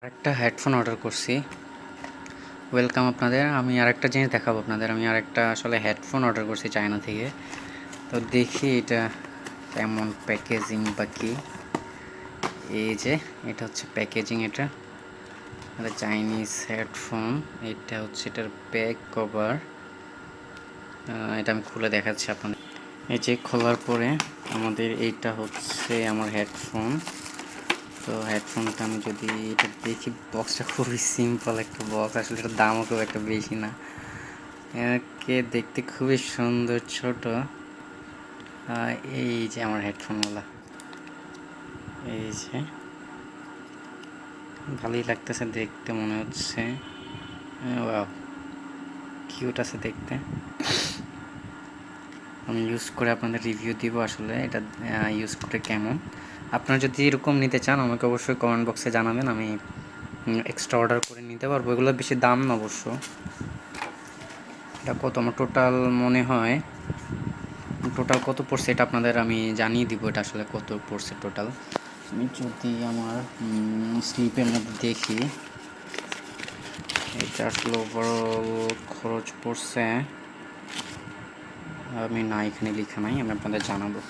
একটা headphone order করছি। Welcome আপনাদের। আমি আরেকটা জিনিস দেখাবো আপনাদের। আমি আরেকটা আসলে হেডফোন অর্ডার করছি চায়না থেকে। তো দেখি এটা কেমন প্যাকেজিং বা কি। এই যে এটা হচ্ছে প্যাকেজিং। এটা চাইনিজ হেডফোন। এটা হচ্ছে এটার ব্যাক কভার। এটা আমি খুলে দেখাচ্ছি আপনাদের। এই যে খোলার পরে আমাদের এইটা হচ্ছে আমার হেডফোন। তো হেডফোনটা আমি যদি এটা দেখি, বক্সটা খুবই সিম্পল একটা বক্স। আসলে এটার দামও খুব একটা বেশি না। একে দেখতে খুবই সুন্দর, ছোট। এই যে আমার হেডফোনগুলো, এই যে ভালোই লাগতেছে দেখতে, মনে হচ্ছে ওয়াও, কিউট আছে দেখতে। আমি ইউজ করে আপনাদের রিভিউ দিব আসলে এটা ইউজ করে কেমন। আপনারা যদি এরকম নিতে চান আমাকে অবশ্যই কমেন্ট বক্সে জানাবেন, আমি এক্সট্রা অর্ডার করে নিতে পারবো। এগুলো বেশি দাম না অবশ্য। এটা কত আমার টোটাল মনে হয়, টোটাল কত পড়ছে এটা আপনাদের আমি জানিয়ে দিব। এটা আসলে কত পড়ছে টোটাল। আমি যদি আমার স্লিপের মধ্যে দেখি, এটা আসলে ওভারঅল খরচ পড়ছে, আমি না এখানে লেখা নাই, আমি আপনাদের জানাবো।